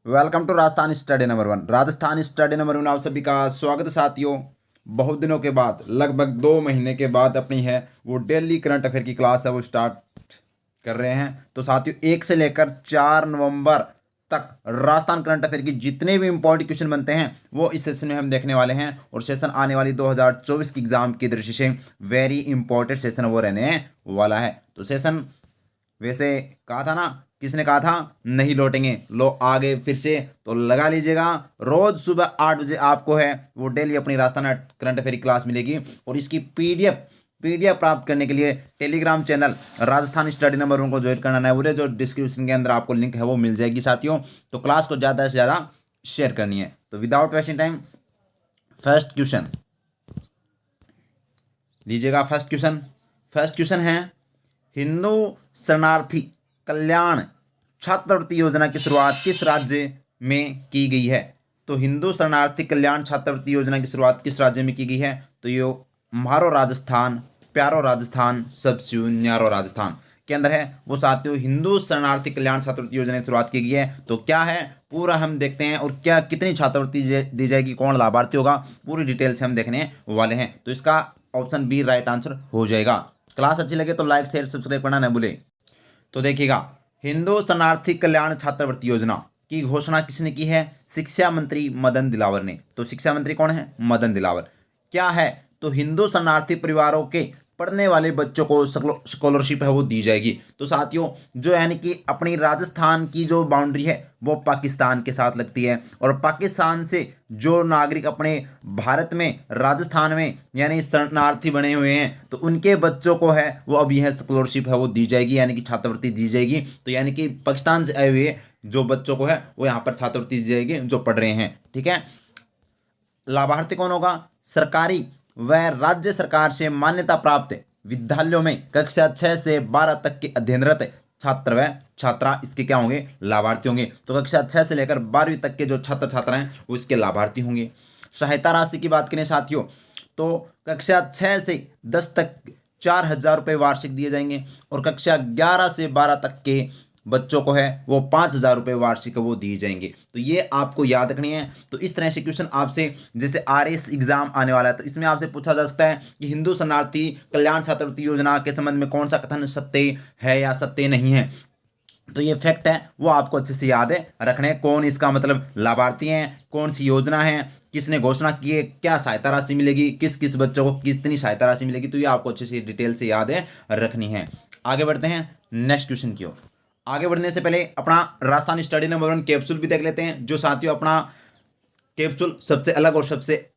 Welcome to Rajasthan study number 1। Rajasthan study number 1 आप सभी का स्वागत है साथियों। बहुत दिनों के बाद, लगभग 2 महीने के बाद अपनी है वो डेली करंट अफेयर की क्लास है वो स्टार्ट कर रहे हैं। तो साथियों 1 से लेकर 4 नवंबर तक राजस्थान करंट अफेयर की जितने भी इंपॉर्टेंट क्वेश्चन बनते हैं वो इस सेशन में हम देखने वाले हैं। और सेशन आने वाली 2024 की एग्जाम की दृष्टि से वेरी इंपॉर्टेंट सेशन वो रहने वाला है। तो सेशन वैसे कहा था ना, किसने कहा था नहीं लौटेंगे, लो आगे फिर से तो लगा लीजिएगा। रोज सुबह 8 बजे आपको है वो डेली अपनी राजस्थान करंट अफेयर की क्लास मिलेगी। और इसकी पीडीएफ प्राप्त करने के लिए Telegram channel Rajasthan study number 1 को ज्वाइन करना है। वो जो डिस्क्रिप्शन के अंदर आपको लिंक है वो मिल जाएगी साथियों। तो क्लास को ज़्यादा से ज़्यादा शेयर करनी है। तो without wasting time first question लीजिएगा। फर्स्ट क्वेश्चन है, हिंदू शरणार्थी कल्याण छात्रवृत्ति योजना की शुरुआत किस राज्य में की गई है? तो हिंदू शरणार्थी कल्याण छात्रवृत्ति योजना की शुरुआत किस राज्य में की गई है? तो ये म्हारो राजस्थान, प्यारो राजस्थान, सबसे न्यारो राजस्थान के अंदर है वो साथियों। हिंदू शरणार्थी कल्याण छात्रवृत्ति योजना की शुरुआत की गई है। तो क्या है पूरा हम देखते हैं, और क्या कितनी छात्रवृत्ति दी जाएगी, कौन लाभार्थी होगा, पूरी डिटेल से हम देखने वाले हैं। तो इसका ऑप्शन बी राइट आंसर हो जाएगा। क्लास अच्छी लगे तो लाइक शेयर सब्सक्राइब करना न भूले। तो देखिएगा, हिंदू शरणार्थी कल्याण छात्रवृत्ति योजना की घोषणा किसने की है? शिक्षा मंत्री मदन दिलावर ने। तो शिक्षा मंत्री कौन है? मदन दिलावर। क्या है? तो हिंदू शरणार्थी परिवारों के पढ़ने वाले बच्चों को स्कॉलरशिप है वो दी जाएगी। तो साथियों जो यानी कि अपनी राजस्थान की जो बाउंड्री है वो पाकिस्तान के साथ लगती है, और पाकिस्तान से जो नागरिक अपने भारत में राजस्थान में यानी शरणार्थी बने हुए हैं तो उनके बच्चों को है वो अब यह स्कॉलरशिप है वो दी जाएगी, यानी कि छात्रवृत्ति दी जाएगी। तो यानी कि पाकिस्तान से आए हुए जो बच्चों को है वो यहाँ पर छात्रवृत्ति दी जाएगी जो पढ़ रहे हैं। ठीक है। लाभार्थी कौन होगा? सरकारी व राज्य सरकार से मान्यता प्राप्त विद्यालयों में कक्षा 6 से 12 तक के अध्ययनरत छात्र व छात्रा इसके क्या होंगे? लाभार्थी होंगे। तो कक्षा 6 से लेकर 12वीं तक के जो छात्र छात्रा हैं वो इसके लाभार्थी होंगे। सहायता राशि की बात करें साथियों, तो कक्षा 6 से 10 तक 4,000 रुपये वार्षिक दिए जाएंगे, और कक्षा 11 से 12 तक के बच्चों को है वो 5,000 रुपये वार्षिक वो दिए जाएंगे। तो ये आपको याद रखनी है। तो इस तरह से क्वेश्चन आपसे, जैसे आरएस एग्जाम आने वाला है तो इसमें आपसे पूछा जा सकता है कि हिंदू शरणार्थी कल्याण छात्रवृत्ति योजना के संबंध में कौन सा कथन सत्य है या सत्य नहीं है। तो ये फैक्ट है वो आपको अच्छे से याद है रखने, कौन इसका मतलब लाभार्थी हैं, कौन सी योजना है, किसने घोषणा की है, क्या सहायता राशि मिलेगी, किस किस बच्चों को कितनी सहायता राशि मिलेगी। तो ये आपको अच्छे से डिटेल से याद है रखनी है। आगे बढ़ते हैं नेक्स्ट क्वेश्चन की ओर। आगे बढ़ने से पहले अपना राजस्थान स्टडी नंबर 1 कैप्सूल भी देख लेते हैं, जो साथियों अपना कैप्सूल सबसे अलग और सबसे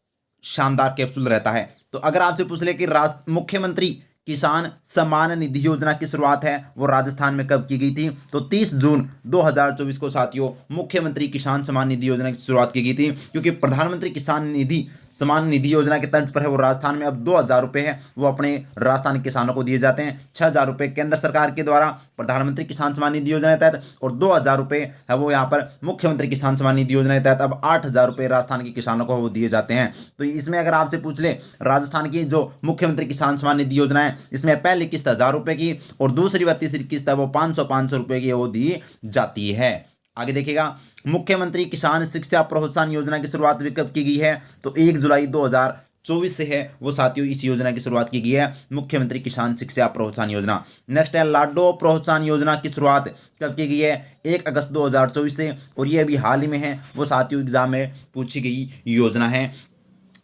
शानदार कैप्सूल रहता है। तो अगर आपसे पूछ ले कि मुख्यमंत्री किसान सम्मान निधि योजना की शुरुआत है वो राजस्थान में कब की गई थी? तो 30 जून 2024 को साथियों मुख्यमंत्री किसान सम्मान निधि योजना की शुरुआत की गई थी, क्योंकि प्रधानमंत्री किसान निधि सम्मान निधि योजना के तर्ज पर है वो राजस्थान में अब 2,000 रुपये है वो अपने राजस्थान के किसानों को दिए जाते हैं। 6,000 रुपये केंद्र सरकार के द्वारा प्रधानमंत्री किसान सम्मान निधि योजना के तहत, और 2,000 रुपये है वो यहाँ पर मुख्यमंत्री किसान सम्मान निधि योजना के तहत अब 8,000 रुपये राजस्थान के किसानों को वो दिए जाते हैं। तो इसमें अगर आपसे पूछ ले राजस्थान की जो मुख्यमंत्री किसान सम्मान निधि योजना है इसमें पहली किस्त 1,000 रुपये की और दूसरी व तीसरी किस्त है वो 500 रुपये की वो दी जाती है। आगे देखिएगा, मुख्यमंत्री किसान शिक्षा प्रोत्साहन योजना की शुरुआत कब की गई है? तो 1 जुलाई 2024 से है वो साथियों इस योजना की शुरुआत की गई है, मुख्यमंत्री किसान शिक्षा प्रोत्साहन योजना। नेक्स्ट है लाडो प्रोत्साहन योजना की शुरुआत कब की गई है? 1 अगस्त 2024 से, और ये अभी हाल ही में है वो साथियों एग्जाम में पूछी गई योजना है।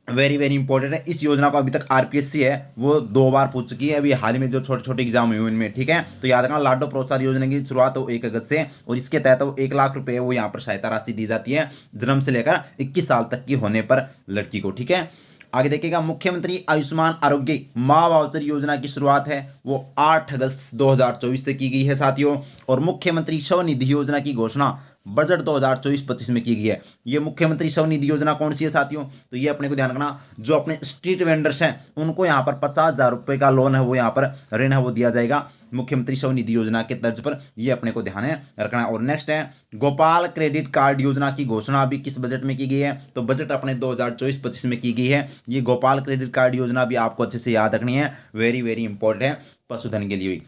वेरी इंपॉर्टेंट है। इस योजना को अभी तक आरपीएससी है वो 2 बार पूछ चुकी है, अभी हाल ही में जो छोटे छोटे एग्जाम हुए उनमें। ठीक है। तो याद रखना लाडो प्रोत्साहन योजना की शुरुआत हो 1 अगस्त से, और इसके तहत वो 1 लाख रुपए वो यहाँ पर सहायता राशि दी जाती है जन्म से लेकर 21 साल तक की होने पर लड़की को। ठीक है। आगे देखिएगा, मुख्यमंत्री आयुष्मान आरोग्य माँ वाउचर योजना की शुरुआत है वो 8 अगस्त 2024 से की गई है साथियों, और मुख्यमंत्री स्वनिधि योजना की घोषणा बजट 2024-25 में की गई है। ये मुख्यमंत्री स्वनिधि योजना कौन सी है साथियों? तो ये अपने को ध्यान रखना, जो अपने स्ट्रीट वेंडर्स हैं उनको यहाँ पर 50,000 रुपये का लोन है वो यहाँ पर ऋण है वो दिया जाएगा मुख्यमंत्री स्वनिधि योजना के तर्ज पर, ये अपने को ध्यान है रखना। और नेक्स्ट है गोपाल क्रेडिट कार्ड योजना की घोषणा अभी किस बजट में की गई है? तो बजट अपने 2024-25 में की गई है। ये गोपाल क्रेडिट कार्ड योजना भी आपको अच्छे से याद रखनी है, वेरी इंपॉर्टेंट है पशुधन के लिए।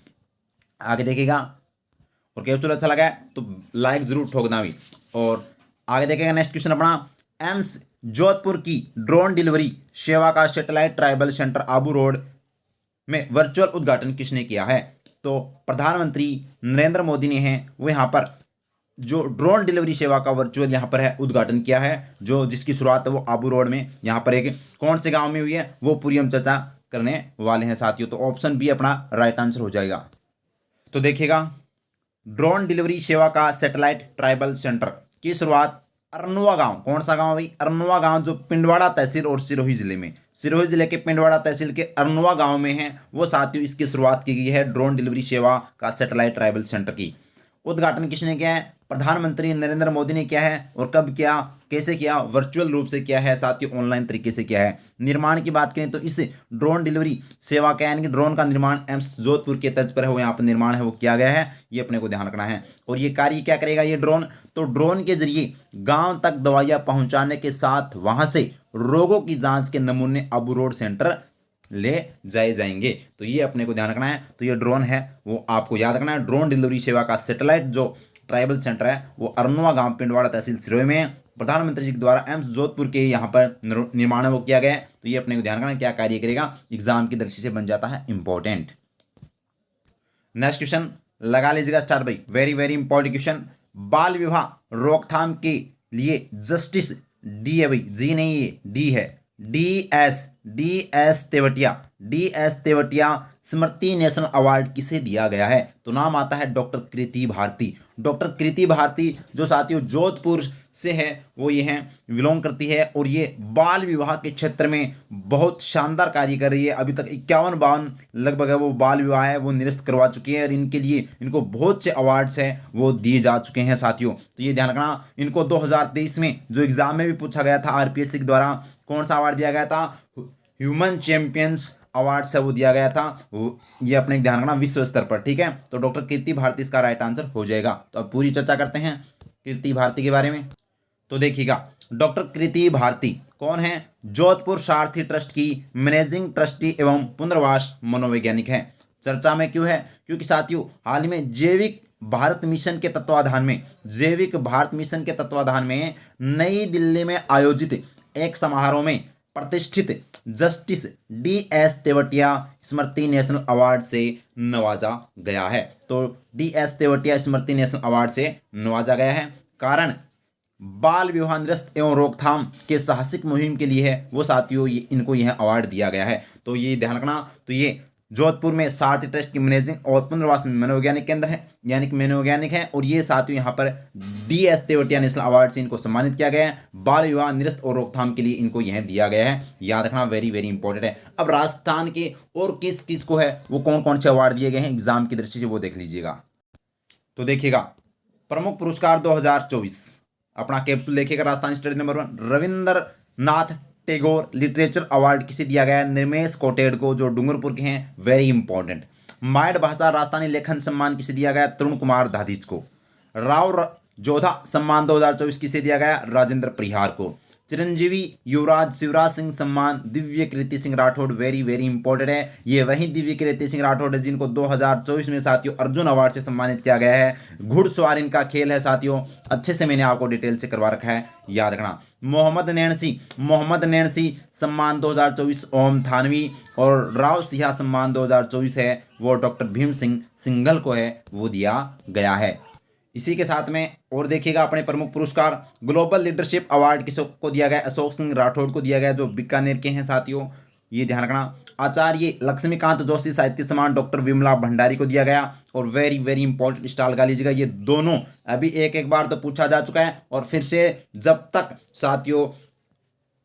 आगे देखिएगा, और कैप्सूल अच्छा लगा है तो लाइक जरूर ठोकना भी, और आगे देखेगा नेक्स्ट क्वेश्चन अपना, एम्स जोधपुर की ड्रोन डिलीवरी सेवा का satellite tribal centre Abu road में वर्चुअल उद्घाटन किसने किया है? तो प्रधानमंत्री नरेंद्र मोदी ने है वो यहाँ पर जो ड्रोन डिलीवरी सेवा का वर्चुअल यहाँ पर है उद्घाटन किया है, जो जिसकी शुरुआत है वो आबू रोड में यहाँ पर एक कौन से गांव में हुई है वो पूरी हम चर्चा करने वाले हैं साथियों। तो ऑप्शन बी अपना राइट आंसर हो जाएगा। तो देखिएगा, ड्रोन डिलीवरी सेवा का सैटेलाइट ट्राइबल सेंटर की शुरुआत अरनवा गांव, कौन सा गांव भाई? अरनवा गांव, जो पिंडवाड़ा तहसील और सिरोही जिले में, सिरोही जिले के पिंडवाड़ा तहसील के अरनवा गांव में है वो साथियों इसकी शुरुआत की गई है ड्रोन डिलीवरी सेवा का सैटेलाइट ट्राइबल सेंटर की। उद्घाटन किसने किया है? प्रधानमंत्री नरेंद्र मोदी ने किया है। और कब किया, कैसे किया? वर्चुअल रूप से किया है साथियों, ऑनलाइन तरीके से किया है। निर्माण की बात करें तो इस ड्रोन डिलीवरी सेवा का यानी कि ड्रोन का निर्माण एम्स जोधपुर के तर्ज पर है वो यहाँ पर निर्माण है वो किया गया है, ये अपने को ध्यान रखना है। और ये कार्य क्या करेगा ये ड्रोन? तो ड्रोन के जरिए गांव तक दवाइयां पहुंचाने के साथ वहां से रोगों की जांच के नमूने आबू रोड सेंटर ले जाए जाएंगे। तो ये अपने को ध्यान रखना है। तो ये ड्रोन है वो आपको याद रखना है। ड्रोन डिलीवरी सेवा का सैटेलाइट जो ट्राइबल सेंटर है वो अरनवा गांव पिंडवाड़ा तहसील सिरोही में प्रधानमंत्री जी के द्वारा एम्स जोधपुर के यहाँ पर निर्माण वो किया गया है। तो ये अपने को ध्यान रखना क्या कार्य करेगा, एग्जाम की दृष्टि से बन जाता है इंपॉर्टेंट। नेक्स्ट क्वेश्चन लगा लीजिएगा स्टार भाई, वेरी वेरी इंपॉर्टेंट क्वेश्चन। बाल विवाह रोकथाम के लिए जस्टिस डी है भाई, जी नहीं ये डी है, डी एस तेवटिया स्मृति नेशनल अवार्ड किसे दिया गया है? तो नाम आता है डॉक्टर कृति भारती। डॉक्टर कृति भारती जो साथियों जोधपुर से है वो ये हैं बिलोंग करती है और ये बाल विवाह के क्षेत्र में बहुत शानदार कार्य कर रही है। अभी तक 51-52 लगभग है वो बाल विवाह है वो निरस्त करवा चुकी है और इनके लिए इनको बहुत से अवार्ड्स हैं वो दिए जा चुके हैं साथियों। तो ये ध्यान रखना, इनको 2023 में जो एग्जाम में भी पूछा गया था आरपीएससी के द्वारा कौन सा अवार्ड दिया गया था, ह्यूमन चैंपियंस अवार्ड से वो दिया गया था, ये अपने ध्यान रखना विश्व स्तर पर, ठीक है। तो डॉक्टर कीर्ति भारती इसका राइट आंसर हो जाएगा। तो अब पूरी चर्चा करते हैं कीर्ति भारती के बारे में। तो देखिएगा, डॉक्टर कृति भारती कौन है? जोधपुर सारथी ट्रस्ट की मैनेजिंग ट्रस्टी एवं पुनर्वास मनोवैज्ञानिक है। चर्चा में क्यों है? क्योंकि साथियों हाल ही में जैविक भारत मिशन के तत्वाधान में नई दिल्ली में आयोजित एक समारोह में प्रतिष्ठित जस्टिस डी एस तेवटिया स्मृति नेशनल अवार्ड से नवाजा गया है। तो डी एस तेवटिया स्मृति नेशनल अवार्ड से नवाजा गया है। कारण बाल विवाह निरस्त एवं रोकथाम के साहसिक मुहिम के लिए है वो साथियों इनको यह अवार्ड दिया गया है। तो ये ध्यान रखना। तो ये जोधपुर में सारथी ट्रस्ट की मैनेजिंग और पुनर्वास मनोवैज्ञानिक केंद्र है यानी कि मनोवैज्ञानिक है और ये साथियों यहाँ पर D S Tewatia national award से इनको सम्मानित किया गया है। बाल विवाह निरस्त और रोकथाम के लिए इनको यह दिया गया है, याद रखना, वेरी वेरी इंपॉर्टेंट है। अब राजस्थान के और किस किस को है वो कौन कौन से अवार्ड दिए गए हैं एग्जाम की दृष्टि से वो देख लीजिएगा। तो देखिएगा, प्रमुख पुरस्कार 2024 अपना कैप्सूल देखिएगा, Rajasthan state number 1 Rabindranath Tagore literature award किसे दिया गया है? निर्मेश कोटेड को, जो डूंगरपुर के हैं, वेरी इंपॉर्टेंट। माइड भाषा राजस्थानी लेखन सम्मान किसे दिया गया? तरुण कुमार दाधीच को। राव जोधा सम्मान 2024 किसे दिया गया? राजेंद्र परिहार को। चिरंजीवी युवराज Shivraj Singh Samman Divya Kirti Singh Rathore, very very important है। ये वही दिव्य कीर्ति सिंह राठौड़ है जिनको 2024 में साथियों अर्जुन अवार्ड से सम्मानित किया गया है। घुड़सवार इनका खेल है साथियों, अच्छे से मैंने आपको डिटेल से करवा रखा है, याद रखना। मोहम्मद नैणसी सम्मान 2024 ओम थानवी और राव सिंहा सम्मान 2024 है वो डॉक्टर भीम सिंह सिंघल को है वो दिया गया है। इसी के साथ में और देखिएगा अपने प्रमुख पुरस्कार ग्लोबल लीडरशिप अवार्ड किसको दिया गया? अशोक सिंह राठौड़ को दिया गया जो बीकानेर के हैं साथियों, ये ध्यान रखना। आचार्य लक्ष्मीकांत जोशी साहित्य सम्मान डॉक्टर विमला भंडारी को दिया गया और वेरी वेरी इंपॉर्टेंट स्टार लगा लीजिएगा। ये दोनों अभी एक बार तो पूछा जा चुका है और फिर से जब तक साथियों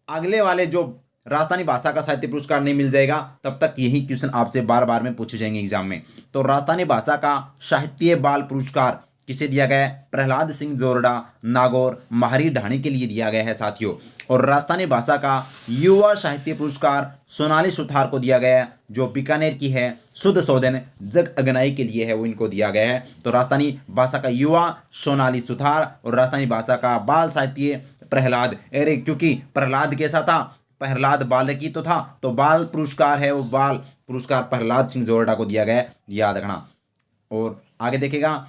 अगले वाले जो राजस्थानी भाषा का साहित्य पुरस्कार नहीं मिल जाएगा तब तक यही क्वेश्चन आपसे बार बार में पूछे जाएंगे एग्जाम में। तो राजस्थानी भाषा का साहित्य बाल पुरस्कार किसे दिया गया है? प्रहलाद सिंह जोरडा नागौर महारी ढाणी के लिए दिया गया है साथियों। और राजस्थानी भाषा का युवा साहित्य पुरस्कार सोनाली सुथार को दिया गया है जो बीकानेर की है। शुद्ध शोधन जग अगनाई के लिए है वो इनको दिया गया है। तो राजस्थानी भाषा का युवा सोनाली सुथार और राजस्थानी भाषा का बाल साहित्य प्रहलाद, अरे क्योंकि प्रहलाद कैसा था, प्रहलाद बालकी तो था, तो बाल पुरस्कार है वो बाल पुरस्कार प्रहलाद सिंह जोरडा को दिया गया है, याद रखना। और आगे देखेगा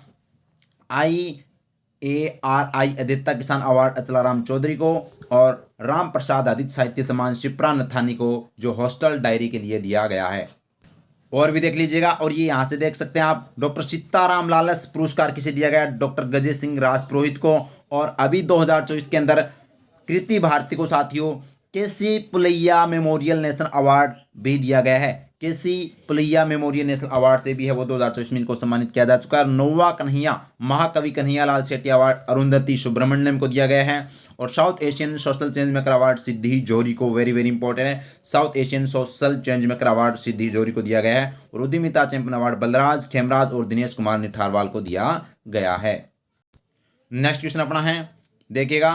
ARI आदित्य किसान अवार्ड अतुलाराम चौधरी को, और राम प्रसाद आदित्य साहित्य सम्मान शिप्रा नथानी को, जो हॉस्टल डायरी के लिए दिया गया है। और भी देख लीजिएगा, और ये यहाँ से देख सकते हैं आप, डॉक्टर सीताराम लालस पुरस्कार किसे दिया गया, डॉक्टर गजेंद्र सिंह राजपुरोहित को। और अभी 2024 के अंदर कृति भारती को साथियों केसी पुलैया मेमोरियल नेशनल अवार्ड भी दिया गया है। केसी पुलैया मेमोरियल नेशनल अवार्ड से भी है वो 2024 में इनको सम्मानित किया जा चुका है। नोवा कन्हैया महाकवि कन्हैया लाल शेट्टी अवार्ड अरुंधति सुब्रमण्यम को दिया गया है। और South Asian social change maker award Siddhi Jori को, वेरी वेरी इंपॉर्टेंट है, South Asian social change maker award Siddhi Jori को दिया गया है। और उद्यमिता चैंपियन अवार्ड बलराज खेमराज और दिनेश कुमार निठारवाल को दिया गया है। नेक्स्ट क्वेश्चन अपना है, देखिएगा,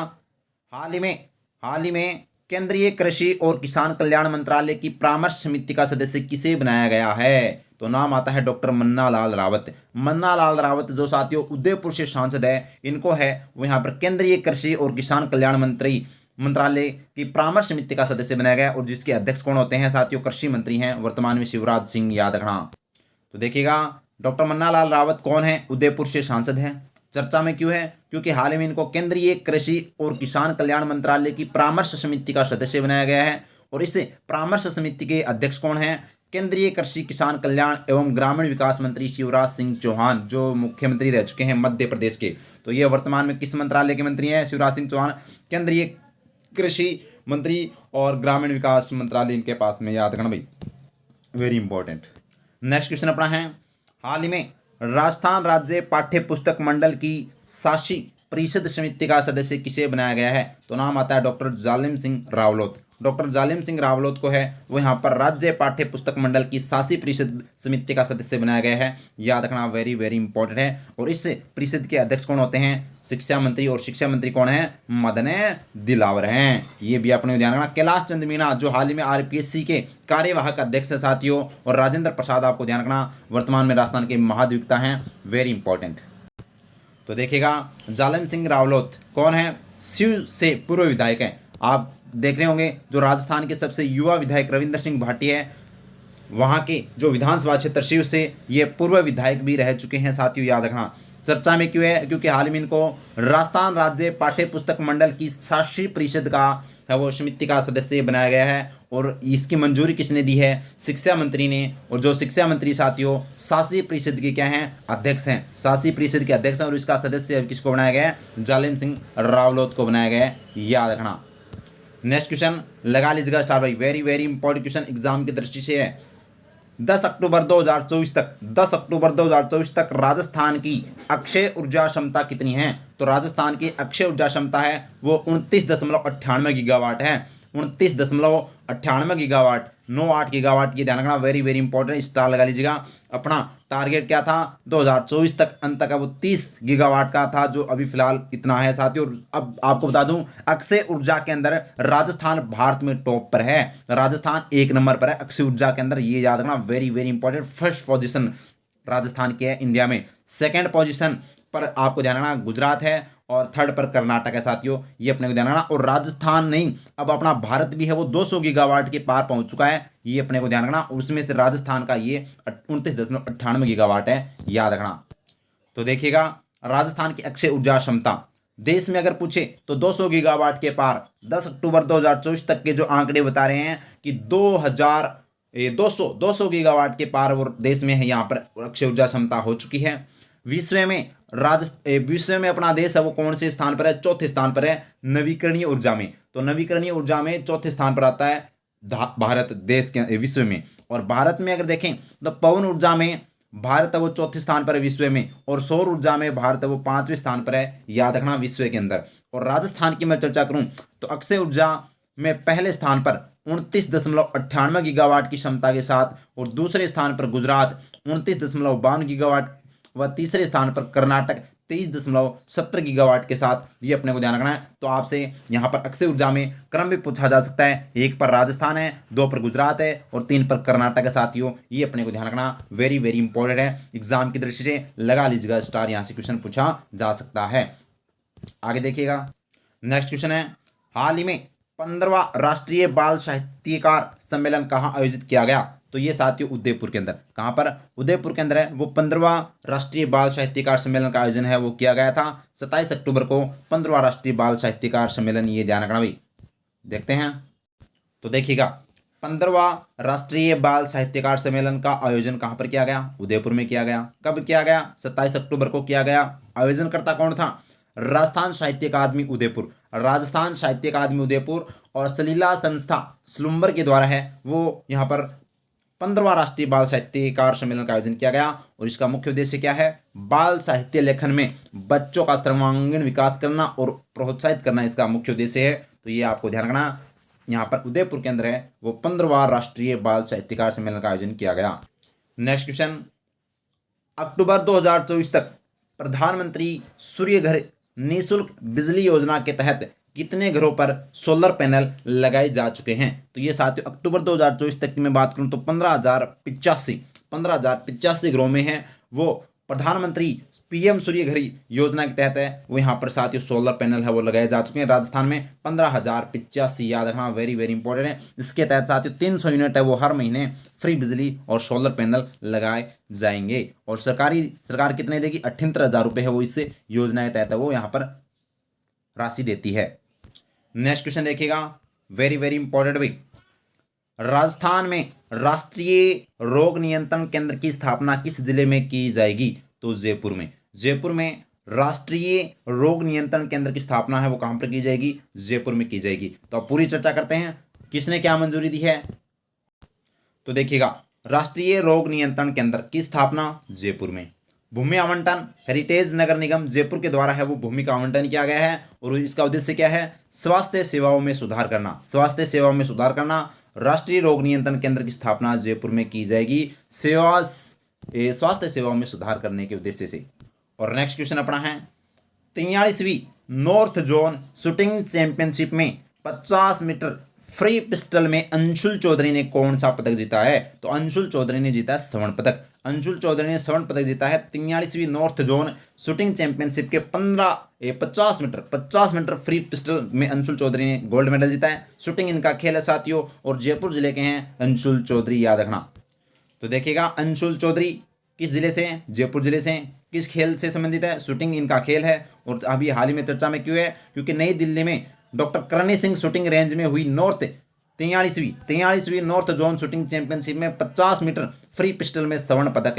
हाल ही में केंद्रीय कृषि और किसान कल्याण मंत्रालय की परामर्श समिति का सदस्य किसे बनाया गया है? तो नाम आता है डॉक्टर मन्ना लाल रावत। मन्ना लाल रावत जो साथियों उदयपुर से सांसद है, इनको है वो यहाँ पर केंद्रीय कृषि और किसान कल्याण मंत्रालय की परामर्श समिति का सदस्य बनाया गया। और जिसके अध्यक्ष कौन होते हैं साथियों? कृषि मंत्री हैं वर्तमान में शिवराज सिंह यादव। तो देखिएगा, डॉक्टर मन्ना लाल रावत कौन है? उदयपुर से सांसद हैं। चर्चा में क्यों है? क्योंकि हाल ही में इनको केंद्रीय कृषि और किसान कल्याण मंत्रालय की परामर्श समिति का सदस्य बनाया गया है। और इस परामर्श समिति के अध्यक्ष कौन है? केंद्रीय कृषि किसान कल्याण एवं ग्रामीण विकास मंत्री शिवराज सिंह चौहान, जो मुख्यमंत्री रह चुके हैं मध्य प्रदेश के। तो ये वर्तमान में किस मंत्रालय के मंत्री हैं? शिवराज सिंह चौहान, केंद्रीय कृषि मंत्री और ग्रामीण विकास मंत्रालय इनके पास में, याद रखना भाई, वेरी इंपॉर्टेंट। नेक्स्ट क्वेश्चन अपना है, हाल ही में राजस्थान राज्य पाठ्य पुस्तक मंडल की शासी परिषद समिति का सदस्य किसे बनाया गया है? तो नाम आता है डॉक्टर जालिम सिंह रावलोत। डॉक्टर जालिम सिंह रावलोत को है वो यहाँ पर राज्य पाठ्य पुस्तक मंडल की शासी परिषद समिति का सदस्य बनाया गया है। याद रखना, वेरी वेरी इंपॉर्टेंट है। और इस परिषद के अध्यक्ष कौन होते हैं? शिक्षा मंत्री। और शिक्षा मंत्री कौन है? मदन दिलावर हैं। ये भी अपने ध्यान रखना। कैलाश चंद मीणा जो हाल ही में RPSC के कार्यवाहक अध्यक्ष है साथियों। और राजेंद्र प्रसाद, आपको ध्यान रखना, वर्तमान में राजस्थान के महाधिवक्ता हैं, वेरी इंपॉर्टेंट। तो देखिएगा, जालिम सिंह रावलोत कौन है? शिव से पूर्व विधायक हैं। आप देख रहे होंगे जो राजस्थान के सबसे युवा विधायक रविंद्र सिंह भाटी है, वहाँ के जो विधानसभा क्षेत्र शिव से ये पूर्व विधायक भी रह चुके हैं साथियों, याद रखना। चर्चा में क्यों है? क्योंकि हाल ही में इनको राजस्थान राज्य पाठ्य पुस्तक मंडल की शासी परिषद का है वो समिति का सदस्य बनाया गया है। और इसकी मंजूरी किसने दी है? शिक्षा मंत्री ने। और जो शिक्षा मंत्री साथियों शासी परिषद के क्या हैं? अध्यक्ष हैं, शासी परिषद के अध्यक्ष हैं। और इसका सदस्य किसको बनाया गया है? जालिम सिंह रावलोत को बनाया गया है, याद रखना। नेक्स्ट क्वेश्चन लगा लीजिएगा स्टार भाई, very very important question exam की दृष्टि से है। 10 अक्टूबर 2024 तक राजस्थान की अक्षय ऊर्जा क्षमता कितनी है? तो राजस्थान की अक्षय ऊर्जा क्षमता है वो 29.98 गीगावाट है। 29.98 गीगावाट, 98 गीगावाट, ये ध्यान रखना, वेरी वेरी इंपॉर्टेंट, स्टार लगा लीजिएगा। अपना टारगेट क्या था? 2024 तक अंत तक वो 30 गीगावाट का था, जो अभी फिलहाल इतना है साथियों। अब आपको बता दूं, अक्षय ऊर्जा के अंदर राजस्थान भारत में टॉप पर है। राजस्थान 1 नंबर पर है अक्षय ऊर्जा के अंदर, ये याद रखना, very very important. First position Rajasthan की है इंडिया में। सेकेंड पोजीशन पर आपको ध्यान रखना गुजरात है। और थर्ड पर कर्नाटक है साथियों, ये अपने को ध्यान रखना। और राजस्थान नहीं, अब अपना भारत भी है वो 200 गीगावाट के पार पहुंच चुका है, ये अपने को ध्यान रखना। उसमें से राजस्थान का ये 29.98 गीगावाट है, याद रखना। तो देखिएगा, राजस्थान की अक्षय ऊर्जा क्षमता देश में अगर पूछे तो 200 गीगावाट के पार 10 अक्टूबर 2024 तक के जो आंकड़े बता रहे हैं कि 200 गीगावाट के पार वो देश में है यहाँ पर अक्षय ऊर्जा क्षमता हो चुकी है। विश्व में अपना देश है वो कौन से स्थान पर है? चौथे स्थान पर है नवीकरणीय ऊर्जा में। तो नवीकरणीय ऊर्जा में चौथे स्थान पर आता है भारत देश के विश्व में। और भारत में अगर देखें तो पवन ऊर्जा में भारत है वो चौथे स्थान पर है विश्व में। और सौर ऊर्जा में भारत है वो 5वें स्थान पर है, याद रखना, विश्व के अंदर। और राजस्थान की मैं चर्चा करूं तो अक्षय ऊर्जा में पहले स्थान पर 29.98 गीगावाट की क्षमता के साथ। और दूसरे स्थान पर गुजरात 29.52 गीगावाट व तीसरे स्थान पर कर्नाटक 23.70 गीगावाट के साथ, ये अपने को ध्यान रखना है। तो आपसे यहाँ पर अक्षय ऊर्जा में क्रम भी पूछा जा सकता है, 1 पर राजस्थान है, 2 पर गुजरात है और 3 पर कर्नाटक है साथियों, ये अपने को ध्यान रखना, वेरी वेरी इंपॉर्टेंट है। एग्जाम की दृष्टि से लगा लीजिएगा स्टार, यहाँ से क्वेश्चन पूछा जा सकता है। आगे देखिएगा, नेक्स्ट क्वेश्चन है, हाल ही में 15वां राष्ट्रीय बाल साहित्यकार सम्मेलन कहाँ आयोजित किया गया? तो ये साथियों उदयपुर के अंदर, कहाँ पर, उदयपुर के अंदर है। वो 15वां राष्ट्रीय बाल साहित्यकार सम्मेलन का आयोजन है वो किया गया था 27 अक्टूबर को, 15वां राष्ट्रीय बाल साहित्यकार सम्मेलन, ये ध्यान रखना भाई। देखते हैं तो देखिएगा 15वां राष्ट्रीय बाल साहित्यकार सम्मेलन का आयोजन कहाँ पर किया गया, उदयपुर में किया गया। कब किया गया, 27 अक्टूबर को किया गया। आयोजनकर्ता कौन था, राजस्थान साहित्य अकादमी उदयपुर, राजस्थान साहित्य अकादमी उदयपुर और सलीला संस्था स्लुम्बर के द्वारा है वो यहाँ पर 15वां राष्ट्रीय बाल साहित्यकार सम्मेलन का आयोजन किया गया। और इसका मुख्य उद्देश्य क्या है, बाल साहित्य लेखन में बच्चों का सर्वांगीण विकास करना और प्रोत्साहित करना इसका मुख्य उद्देश्य है। तो ये आपको ध्यान रखना, यहाँ पर उदयपुर के अंदर है वो 15वां राष्ट्रीय बाल साहित्यकार सम्मेलन का आयोजन किया गया। नेक्स्ट क्वेश्चन, अक्टूबर 2024 तक प्रधानमंत्री सूर्य घर निःशुल्क बिजली योजना के तहत कितने घरों पर सोलर पैनल लगाए जा चुके हैं। तो ये साथियों अक्टूबर 2024 तक की मैं बात करूं तो 15,085 घरों में है वो प्रधानमंत्री पीएम सूर्य घर योजना के तहत है वो यहाँ पर साथियों सोलर पैनल है वो लगाए जा चुके हैं। राजस्थान में 15,085, याद रखना, वेरी वेरी इंपॉर्टेंट है। इसके तहत साथियों 300 यूनिट है वो हर महीने फ्री बिजली और सोलर पैनल लगाए जाएंगे। और सरकार कितने देगी, 78,000 रुपये है वो इससे योजना के तहत है वो यहाँ पर राशि देती है। नेक्स्ट क्वेश्चन देखिएगा, वेरी वेरी इंपॉर्टेंट भाई। राजस्थान में राष्ट्रीय रोग नियंत्रण केंद्र की स्थापना किस जिले में की जाएगी, तो जयपुर में। जयपुर में राष्ट्रीय रोग नियंत्रण केंद्र की स्थापना है वो कहां पर की जाएगी, जयपुर में की जाएगी। तो अब पूरी चर्चा करते हैं किसने क्या मंजूरी दी है। तो देखिएगा राष्ट्रीय रोग नियंत्रण केंद्र की स्थापना जयपुर में। भूमि आवंटन हेरिटेज नगर निगम जयपुर के द्वारा है वो भूमि का आवंटन किया गया है और इसका उद्देश्य क्या है, स्वास्थ्य सेवाओं में सुधार करना, स्वास्थ्य सेवाओं में सुधार करना। राष्ट्रीय रोग नियंत्रण केंद्र की स्थापना जयपुर में की जाएगी स्वास्थ्य सेवाओं में सुधार करने के उद्देश्य से। और नेक्स्ट क्वेश्चन अपना है 43वीं नॉर्थ जोन शूटिंग चैंपियनशिप में 50 मीटर फ्री पिस्टल में अंशुल चौधरी ने कौन सा पदक जीता है, तो अंशुल चौधरी ने जीता है स्वर्ण पदक। अंशुल चौधरी ने स्वर्ण पदक जीता है 43वीं नॉर्थ जोन शूटिंग चैंपियनशिप के 50 मीटर फ्री पिस्टल में अंशुल चौधरी ने गोल्ड मेडल जीता है। शूटिंग इनका खेल है साथियों और जयपुर जिले के हैं अंशुल चौधरी, याद रखना। तो देखिएगा अंशुल चौधरी किस जिले से हैं, जयपुर जिले से हैं। किस खेल से संबंधित है, शूटिंग इनका खेल है। और अभी हाल ही में चर्चा में क्यों है, क्योंकि नई दिल्ली में doctor Karni Singh shooting range में हुई 43वीं नॉर्थ जोन शूटिंग चैंपियनशिप में 50 मीटर फ्री पिस्टल में स्वर्ण पदक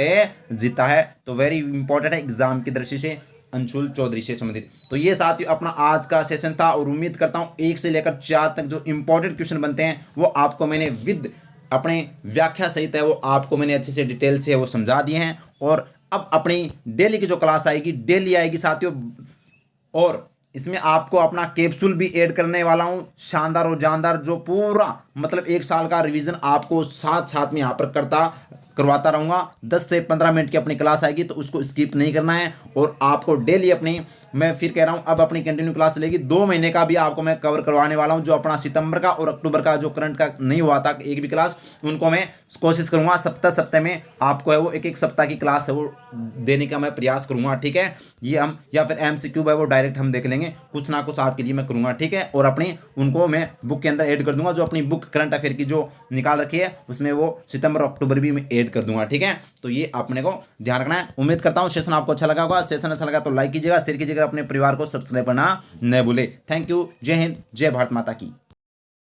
जीता है। तो वेरी इंपॉर्टेंट है एग्जाम की दृष्टि से अंशुल चौधरी से संबंधित। तो ये साथियों अपना आज का सेशन था और उम्मीद करता हूँ 1 से लेकर 4 तक जो इंपॉर्टेंट क्वेश्चन बनते हैं वो आपको मैंने विद अपने व्याख्या सहित है वो आपको मैंने अच्छे से डिटेल से वो समझा दिए हैं। और अब अपनी डेली की जो क्लास आएगी डेली आएगी साथियों, और इसमें आपको अपना कैप्सूल भी ऐड करने वाला हूं, शानदार और जानदार, जो पूरा मतलब 1 साल का रिवीजन आपको साथ साथ में यहाँ पर करवाता रहूँगा। 10 से 15 मिनट की अपनी क्लास आएगी तो उसको स्किप नहीं करना है। और आपको डेली अपनी, मैं फिर कह रहा हूँ, अब अपनी कंटिन्यू क्लास चलेगी। 2 महीने का भी आपको मैं कवर करवाने वाला हूँ, जो अपना सितंबर का और अक्टूबर का जो करंट का नहीं हुआ था एक भी क्लास, उनको मैं कोशिश करूँगा सप्ताह में आपको है वो एक सप्ताह की क्लास है वो देने का मैं प्रयास करूँगा, ठीक है। ये हम या फिर MCQ है वो डायरेक्ट हम देख लेंगे, कुछ ना कुछ आपके लिए मैं करूँगा, ठीक है। और अपनी उनको मैं बुक के अंदर ऐड कर दूंगा, जो अपनी बुक करंट अफेयर की जो निकाल रखी है उसमें वो सितंबर अक्टूबर भी मैं ऐड कर दूंगा, ठीक है। तो ये अपने को ध्यान रखना है। उम्मीद करता हूँ सेशन आपको अच्छा लगा होगा। सेशन अच्छा लगा तो लाइक कीजिएगा, शेयर कीजिएगा, अपने परिवार को सब्सक्राइब करना न भूले। थैंक यू, जय हिंद, जय भारत माता की।